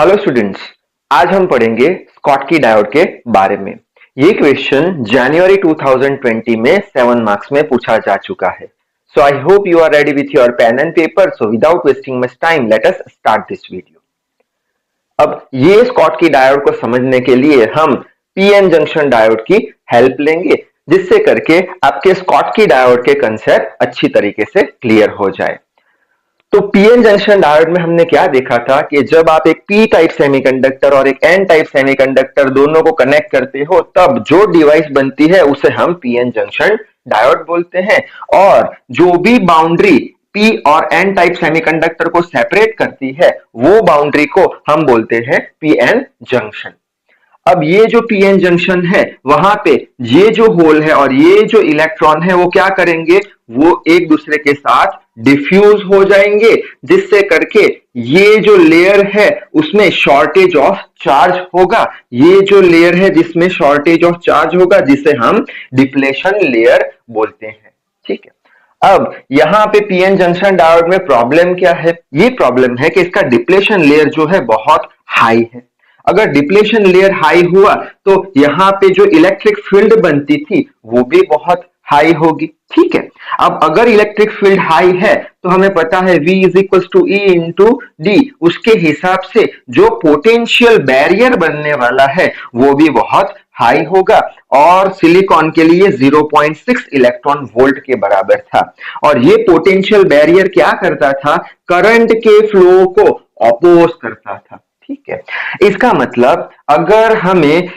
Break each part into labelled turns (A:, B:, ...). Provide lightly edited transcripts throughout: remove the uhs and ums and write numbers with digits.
A: Hello students. आज हम पढ़ेंगे स्कॉटकी डायोड के बारे में। ये क्वेश्चन जनवरी 2020 में 7 मार्क्स में पूछा जा चुका है। So I hope you are ready with your pen and paper. So without wasting much time let us start this video. अब ये स्कॉटकी डायोड को समझने के लिए हम पीएन जंक्शन डायोड की हेल्प लेंगे, जिससे करके आपके स्कॉटकी डायोड के कंसेप्ट अच्छी तरीके से क्लियर हो जाए। तो पीएन जंक्शन डायोड में हमने क्या देखा था कि जब आप एक पी टाइप सेमीकंडक्टर और एक एन टाइप सेमीकंडक्टर दोनों को कनेक्ट करते हो, तब जो डिवाइस बनती है उसे हम पीएन जंक्शन डायोड बोलते हैं। और जो भी बाउंड्री पी और एन टाइप सेमीकंडक्टर को सेपरेट करती है, वो बाउंड्री को हम बोलते हैं पीएन जंक्शन। अब ये जो पीएन जंक्शन है, वहां पे ये जो होल है और ये जो इलेक्ट्रॉन है वो क्या करेंगे, वो एक दूसरे के साथ डिफ्यूज हो जाएंगे, जिससे करके ये जो लेयर है उसमें शॉर्टेज ऑफ चार्ज होगा। ये जो लेयर है जिसमें शॉर्टेज ऑफ चार्ज होगा, जिसे हम डिप्लेशन लेयर बोलते हैं। ठीक है। अब यहां पे पीएन जंक्शन डायोड में प्रॉब्लम क्या है? ये प्रॉब्लम है कि इसका डिप्लेशन लेयर जो है बहुत हाई है। अगर डिप्लेशन लेयर हाई हुआ तो यहां पे जो इलेक्ट्रिक फील्ड बनती थी वो भी बहुत हाई होगी। ठीक है। अब अगर इलेक्ट्रिक फील्ड हाई है तो हमें पता है V is equal to E into D. उसके हिसाब से जो पोटेंशियल बैरियर बनने वाला है वो भी बहुत हाई होगा, और सिलिकॉन के लिए 0.6 इलेक्ट्रॉन वोल्ट के बराबर था। और ये पोटेंशियल बैरियर क्या करता था? करंट के फ्लो को अपोज करता था। ठीक है। इसका मतलब अगर हमें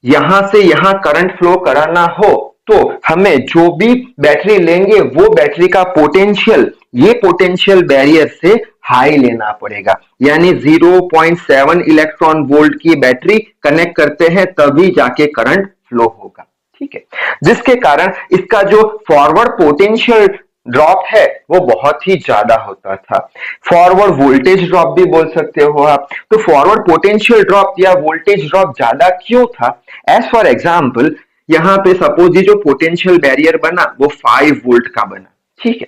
A: यहां से यहां करंट फ्लो कराना हो तो हमें जो भी बैटरी लेंगे वो बैटरी का पोटेंशियल ये पोटेंशियल बैरियर से हाई लेना पड़ेगा। यानी 0.7 इलेक्ट्रॉन वोल्ट की बैटरी कनेक्ट करते हैं तभी जाके करंट फ्लो होगा। ठीक है। जिसके कारण इसका जो फॉरवर्ड पोटेंशियल ड्रॉप है वो बहुत ही ज्यादा होता था। फॉरवर्ड वोल्टेज ड्रॉप भी बोल सकते हो आप। तो फॉरवर्ड पोटेंशियल ड्रॉप या वोल्टेज ड्रॉप ज्यादा क्यों था? एज फॉर एग्जाम्पल, यहां पे सपोज ये जो पोटेंशियल बैरियर बना वो 5 वोल्ट का बना। ठीक है।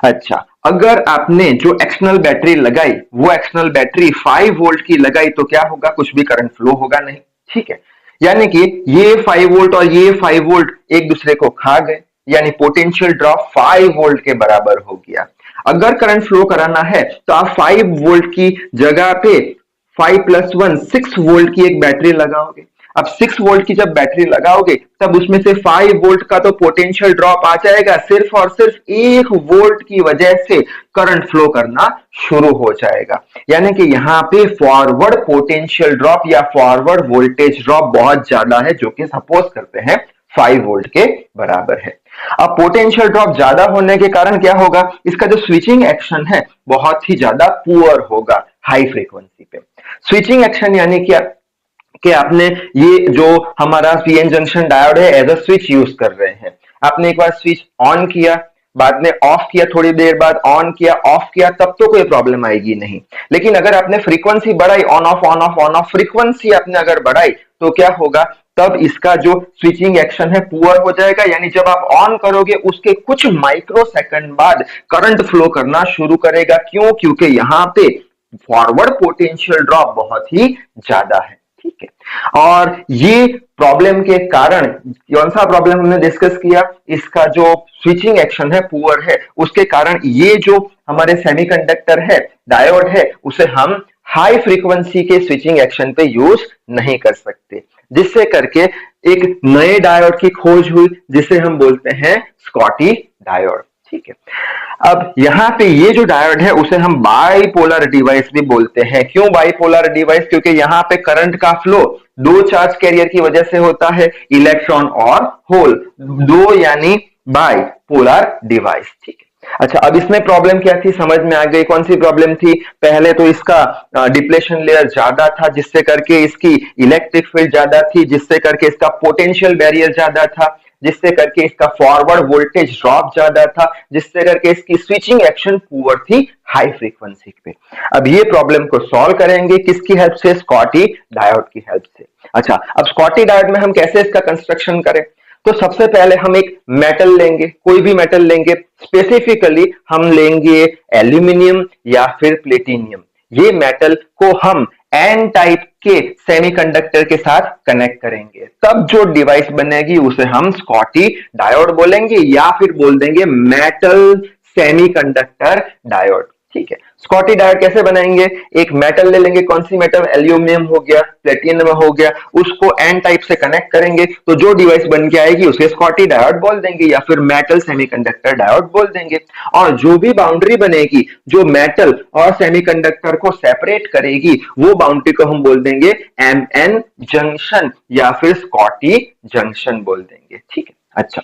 A: अच्छा, अगर आपने जो एक्सटर्नल बैटरी लगाई वो एक्सटर्नल बैटरी 5 वोल्ट की लगाई तो क्या होगा? कुछ भी करंट फ्लो होगा नहीं। ठीक है। यानी कि ये 5 वोल्ट और ये 5 वोल्ट एक दूसरे को खा गए, यानी पोटेंशियल ड्रॉप 5 वोल्ट के बराबर हो गया। अगर करंट फ्लो कराना है तो आप 5 वोल्ट की जगह पे 5 + 1 6 वोल्ट की एक बैटरी लगाओगे। अब 6 वोल्ट की जब बैटरी लगाओगे तब उसमें से 5 वोल्ट का तो पोटेंशियल ड्रॉप आ जाएगा, सिर्फ और सिर्फ 1 वोल्ट की वजह से करंट फ्लो करना शुरू हो जाएगा। यानी कि यहाँ पे फॉरवर्ड पोटेंशियल ड्रॉप या फॉरवर्ड वोल्टेज ड्रॉप बहुत ज्यादा है, जो कि सपोज करते हैं 5 वोल्ट के बराबर है। अब पोटेंशियल ड्रॉप ज्यादा होने के कारण क्या होगा? इसका जो स्विचिंग एक्शन है बहुत ही ज्यादा पुअर होगा हाई फ्रीक्वेंसी पे। स्विचिंग एक्शन यानी क्या कि आपने ये जो हमारा पीएन जंक्शन डायोड है एज अ स्विच यूज कर रहे हैं। आपने एक बार स्विच ऑन किया, बाद में ऑफ किया, थोड़ी देर बाद ऑन किया, ऑफ किया, तब तो कोई प्रॉब्लम आएगी नहीं। लेकिन अगर आपने फ्रीक्वेंसी बढ़ाई, on off on off on off frequency आपने अगर बढ़ाई तो क्या होगा? तब इसका जो स्विचिंग एक्शन है पुअर हो जाएगा। यानी जब आप ऑन करोगे उसके कुछ माइक्रो सेकंड बाद करंट फ्लो करना शुरू करेगा। क्यों? क्योंकि यहाँ पे फॉरवर्ड पोटेंशियल ड्रॉप बहुत ही ज्यादा है। ठीक है। और ये प्रॉब्लम के कारण कौन सा प्रॉब्लम हमने डिस्कस किया? इसका जो स्विचिंग एक्शन है पुअर है, उसके कारण ये जो हमारे सेमीकंडक्टर है, डायोड है, उसे हम हाई फ्रीक्वेंसी के स्विचिंग एक्शन पे यूज नहीं कर सकते, जिससे करके एक नए डायोड की खोज हुई जिसे हम बोलते हैं स्कॉटी डायोड। ठीक है। अब यहां पे ये जो डायोड है उसे हम बाइपोलर डिवाइस भी बोलते हैं। क्यों बाइपोलर डिवाइस? क्योंकि यहां पे करंट का फ्लो दो चार्ज कैरियर की वजह से होता है, इलेक्ट्रॉन और होल, दो यानी बाइपोलर डिवाइस। ठीक है। अच्छा, अब इसमें प्रॉब्लम क्या थी समझ में आ गई? कौन सी प्रॉब्लम थी? पहले तो इसका डिप्लेशन लेयर ज्यादा था, जिससे करके इसकी इलेक्ट्रिक फील्ड ज्यादा थी, जिससे करके इसका पोटेंशियल बैरियर ज्यादा था, जिससे करके इसका फॉरवर्ड वोल्टेज ड्रॉप ज्यादा था, जिससे करके इसकी स्विचिंग एक्शन पुअर थी हाई फ्रीक्वेंसी पे। अब ये प्रॉब्लम को सॉल्व करेंगे किसकी हेल्प से? स्कॉटी डायोड की हेल्प से। अच्छा, अब स्कॉटी डायोड में हम कैसे इसका कंस्ट्रक्शन करें? तो सबसे पहले हम एक मेटल लेंगे, कोई भी मेटल लेंगे, स्पेसिफिकली हम लेंगे एल्यूमिनियम या फिर प्लेटिनियम। ये मेटल को हम एन टाइप के सेमीकंडक्टर के साथ कनेक्ट करेंगे, तब जो डिवाइस बनेगी उसे हम स्कॉटी डायोड बोलेंगे या फिर बोल देंगे मेटल सेमीकंडक्टर डायोड। ठीक है, स्कॉटी डायोड कैसे बनाएंगे? एक मेटल ले लेंगे, कौन सी मेटल? एल्यूमिनियम हो गया, प्लेटिनम हो गया, उसको एन टाइप से कनेक्ट करेंगे तो जो डिवाइस बन के आएगी उसे स्कॉटी डायोड बोल देंगे या फिर मेटल सेमीकंडक्टर डायोड बोल देंगे। और जो भी बाउंड्री बनेगी जो मेटल और सेमीकंडक्टर को सेपरेट करेगी वो बाउंड्री को हम बोल देंगे एमएन जंक्शन या फिर स्कॉटी जंक्शन बोल देंगे। ठीक है, अच्छा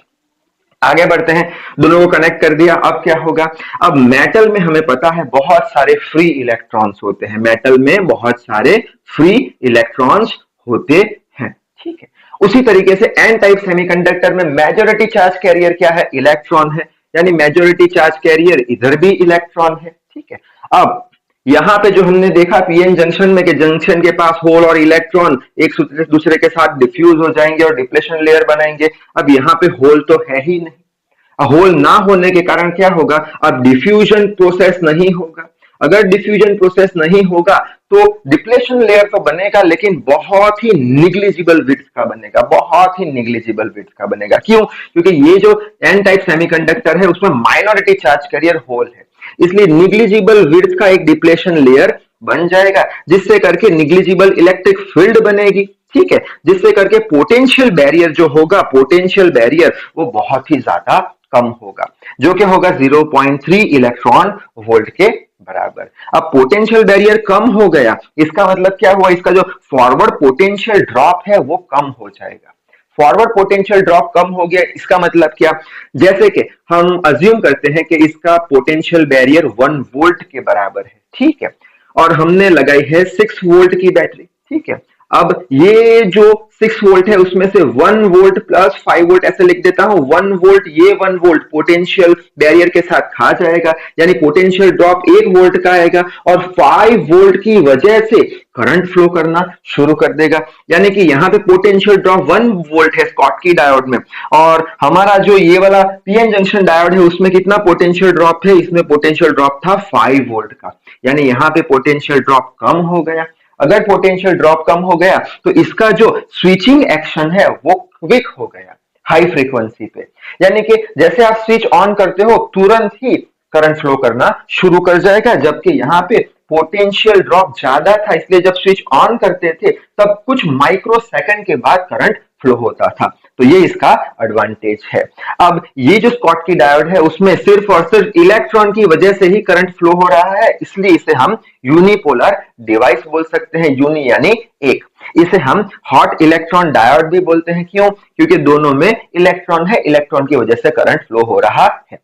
A: आगे बढ़ते हैं। दोनों को कनेक्ट कर दिया, अब क्या होगा? अब मेटल में हमें पता है बहुत सारे फ्री इलेक्ट्रॉन्स होते हैं, मेटल में बहुत सारे फ्री इलेक्ट्रॉन्स होते हैं। ठीक है, उसी तरीके से एन टाइप सेमीकंडक्टर में मेजॉरिटी चार्ज कैरियर क्या है? इलेक्ट्रॉन है, यानी मेजॉरिटी चार्ज कैरियर इधर भी इलेक्ट्रॉन है। ठीक है, अब यहां पे जो हमने देखा पीएन जंक्शन में कि जंक्शन के पास होल और इलेक्ट्रॉन एक दूसरे के साथ डिफ्यूज हो जाएंगे और डिप्लेशन लेयर बनाएंगे। अब यहाँ पे होल तो है ही नहीं, होल ना होने के कारण क्या होगा? अब डिफ्यूजन प्रोसेस नहीं होगा। अगर डिफ्यूजन प्रोसेस नहीं होगा तो डिप्लेशन लेयर तो बनेगा लेकिन बहुत ही निग्लिजिबल विड्थ का बनेगा, बहुत ही निग्लिजिबल विड्थ का बनेगा। क्यों? क्योंकि ये जो एन टाइप सेमीकंडक्टर है उसमें माइनॉरिटी चार्ज कैरियर होल है, इसलिए निग्लिजिबल विड्थ का एक डिप्लेशन लेयर बन जाएगा जिससे करके निग्लिजिबल इलेक्ट्रिक फील्ड बनेगी। ठीक है, जिससे करके पोटेंशियल बैरियर जो होगा, पोटेंशियल बैरियर वो बहुत ही ज्यादा कम होगा, जो कि होगा 0.3 इलेक्ट्रॉन वोल्ट के बराबर। अब पोटेंशियल बैरियर कम हो गया, इसका मतलब क्या हुआ? इसका जो फॉरवर्ड पोटेंशियल ड्रॉप है वो कम हो जाएगा। फॉरवर्ड पोटेंशियल ड्रॉप कम हो गया, इसका मतलब क्या? जैसे कि हम अज्यूम करते हैं कि इसका पोटेंशियल बैरियर 1 वोल्ट के बराबर है। ठीक है, और हमने लगाई है 6 वोल्ट की बैटरी। ठीक है, अब ये जो 6 वोल्ट है उसमें से 1 वोल्ट प्लस 5 वोल्ट ऐसे लिख देता हूं। 1 वोल्ट, ये 1 वोल्ट पोटेंशियल बैरियर के साथ खा जाएगा, यानी पोटेंशियल ड्रॉप 1 वोल्ट का आएगा और 5 वोल्ट की वजह से करंट फ्लो करना शुरू कर देगा। यानी कि यहाँ पे पोटेंशियल ड्रॉप 1 वोल्ट है स्कॉटकी डायोड में, और हमारा जो ये वाला पीएन जंक्शन डायोड है उसमें कितना पोटेंशियल ड्रॉप है? इसमें पोटेंशियल ड्रॉप था 5 वोल्ट का, यानी यहाँ पे पोटेंशियल ड्रॉप कम हो गया। अगर पोटेंशियल ड्रॉप कम हो गया तो इसका जो स्विचिंग एक्शन है वो क्विक हो गया हाई फ्रीक्वेंसी पे, यानी कि जैसे आप स्विच ऑन करते हो तुरंत ही करंट फ्लो करना शुरू कर जाएगा, जबकि यहाँ पे पोटेंशियल ड्रॉप ज्यादा था इसलिए जब स्विच ऑन करते थे तब कुछ माइक्रो सेकंड के बाद करंट फ्लो होता था। तो ये इसका एडवांटेज है। अब ये जो स्कॉटकी डायोड है उसमें सिर्फ और सिर्फ इलेक्ट्रॉन की वजह से ही करंट फ्लो हो रहा है, इसलिए इसे हम यूनिपोलर डिवाइस बोल सकते हैं। यूनि यानी एक। इसे हम हॉट इलेक्ट्रॉन डायोड भी बोलते हैं। क्यों? क्योंकि दोनों में इलेक्ट्रॉन है, इलेक्ट्रॉन की वजह से करंट फ्लो हो रहा है।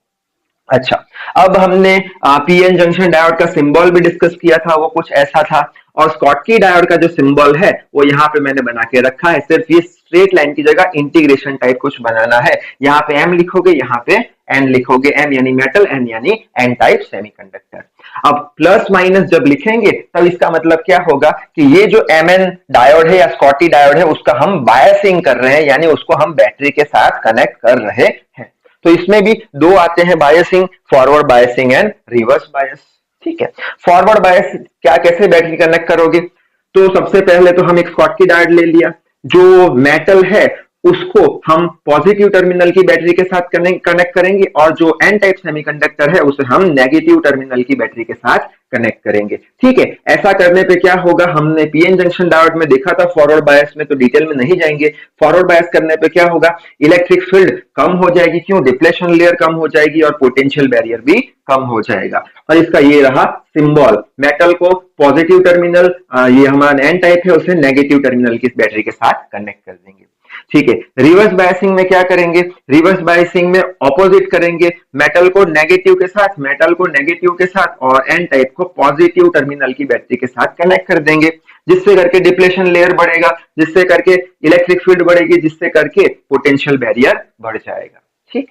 A: अच्छा, अब हमने पीएन जंक्शन डायोड का सिंबल भी डिस्कस किया था, वो कुछ ऐसा था। और स्कॉटकी डायोड का जो सिंबल है वो यहाँ पे मैंने बना के रखा है, सिर्फ ये स्ट्रेट लाइन की जगह इंटीग्रेशन टाइप कुछ बनाना है। यहाँ पे एम लिखोगे, यहाँ पे एन लिखोगे। एम यानी मेटल, एन यानी एन टाइप सेमीकंडक्टर। अब प्लस माइनस जब लिखेंगे तब इसका मतलब क्या होगा कि ये जो एमएन डायोड है या स्कॉटी डायोड है उसका हम बायसिंग कर रहे हैं, यानी उसको हम बैटरी के साथ कनेक्ट कर रहे हैं। तो इसमें भी दो आते हैं biasing, forward biasing and reverse bias. ठीक है, फॉरवर्ड बायस क्या, कैसे बैटरी कनेक्ट करोगे? तो सबसे पहले तो हम एक स्कॉटकी डायोड ले लिया, जो मेटल है उसको हम पॉजिटिव टर्मिनल की बैटरी के साथ कनेक्ट करेंगे और जो एन टाइप सेमीकंडक्टर है उसे हम नेगेटिव टर्मिनल की बैटरी के साथ कनेक्ट करेंगे। ठीक है, ऐसा करने पे क्या होगा? हमने पीएन जंक्शन डायोड में देखा था फॉरवर्ड बायस में, तो डिटेल में नहीं जाएंगे। फॉरवर्ड बायस करने पे क्या होगा? इलेक्ट्रिक फील्ड कम हो जाएगी। क्यों? डिप्लेशन लेयर कम हो जाएगी और पोटेंशियल बैरियर भी कम हो जाएगा। और इसका ये रहा सिंबल, मेटल को पॉजिटिव टर्मिनल, ये हमारा एन टाइप है, उसे नेगेटिव टर्मिनल की बैटरी के साथ कनेक्ट कर देंगे। ठीक है, रिवर्स बायसिंग में क्या करेंगे? रिवर्स बायसिंग में ऑपोजिट करेंगे, मेटल को नेगेटिव के साथ, मेटल को नेगेटिव के साथ और एन टाइप को पॉजिटिव टर्मिनल की बैटरी के साथ कनेक्ट कर देंगे, जिससे करके डिप्लेशन लेयर बढ़ेगा, जिससे करके इलेक्ट्रिक फील्ड बढ़ेगी, जिससे करके पोटेंशियल बैरियर बढ़ जाएगा। ठीक,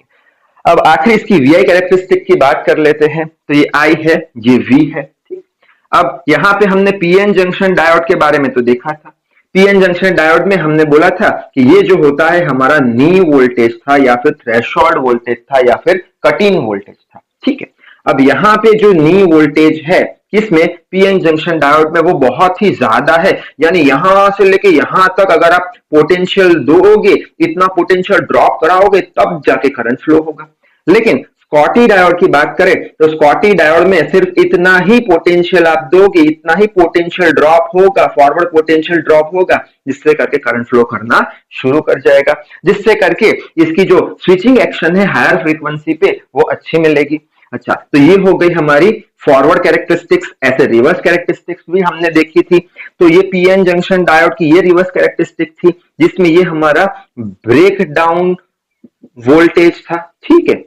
A: अब आखिर इसकी वीआई कैरेक्टरिस्टिक की बात कर लेते हैं। तो ये आई है, ये वी है। ठीक, अब यहाँ पे हमने पीएन जंक्शन डायोड के बारे में तो देखा था। पीएन जंक्शन डायोड में हमने बोला था कि ये जो होता है हमारा नी वोल्टेज था या फिर थ्रेशोल्ड वोल्टेज था या फिर कट इन वोल्टेज था। ठीक है, अब यहाँ पे जो नी वोल्टेज है किसमें, पीएन जंक्शन डायोड में वो बहुत ही ज्यादा है, यानी यहां से लेके यहां तक अगर आप पोटेंशियल दोगे, इतना पोटेंशियल ड्रॉप कराओगे तब जाके करंट फ्लो होगा। लेकिन स्कॉटी डायोड की बात करें तो स्कॉटी डायोड में सिर्फ इतना ही पोटेंशियल आप दोगे, इतना ही पोटेंशियल ड्रॉप होगा, फॉरवर्ड पोटेंशियल ड्रॉप होगा, जिससे करके करंट फ्लो करना शुरू कर जाएगा, जिससे करके इसकी जो स्विचिंग एक्शन है हायर फ्रीक्वेंसी पे वो अच्छी मिलेगी। अच्छा, तो ये हो गई हमारी फॉरवर्ड कैरेक्टरिस्टिक्स। ऐसे रिवर्स कैरेक्टरिस्टिक्स भी हमने देखी थी। तो ये पीएन जंक्शन डायोड की ये रिवर्स कैरेक्टरिस्टिक थी, जिसमें ये हमारा ब्रेक डाउन वोल्टेज था। ठीक है,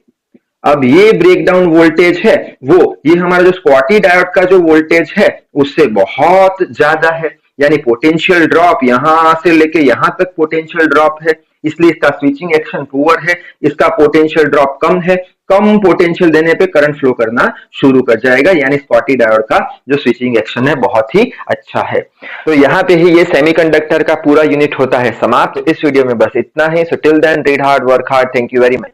A: अब ये ब्रेकडाउन वोल्टेज है वो ये हमारा जो स्कॉटी डायोड का जो वोल्टेज है उससे बहुत ज्यादा है, यानी पोटेंशियल ड्रॉप यहां से लेके यहां तक पोटेंशियल ड्रॉप है, इसलिए इसका स्विचिंग एक्शन पुअर है, इसका पोटेंशियल ड्रॉप कम है। कम पोटेंशियल देने पे करंट फ्लो करना शुरू कर जाएगा, यानी स्कॉटी डायोड का जो स्विचिंग एक्शन है बहुत ही अच्छा है। तो यहाँ पे ही ये सेमीकंडक्टर का पूरा यूनिट होता है समाप्त। इस वीडियो में बस इतना ही। So till then read hard, work hard. Thank you very much.